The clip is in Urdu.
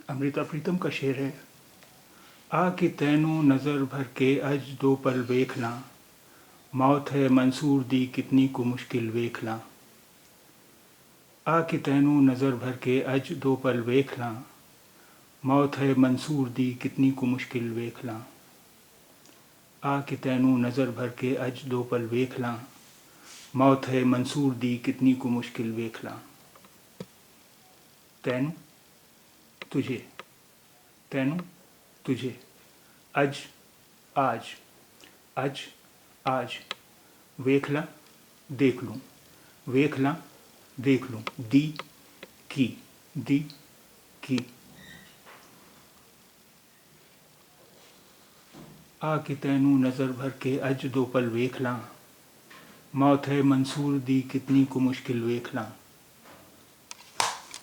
امرتا پریتم کا شعر ہے۔ آ کے تینوں نظر بھر کے اج دو پل ویکھنا، موت ہے منصور دی کتنی کو مشکل ویکھنا۔ آ کے تینوں نظر بھر کے اج دو پل ویکھنا، موت ہے منصور دی کتنی کو مشکل ویکھنا۔ آ کے تینوں نظر بھر کے اج دو پل ویکھنا، موت ہے منصور دی کتنی کو مشکل ویکھنا۔ تینوں تجھے، تینوں تجھے، اج آج، اج آج، ویکھلا دیکھ لوں، ویکھلا دیکھ لوں، دی کی، دی کی۔ آ کے تینوں نظر بھر کے اج دو پل ویکھلا، موت ہے منصور دی کتنی کو مشکل ویکھلا۔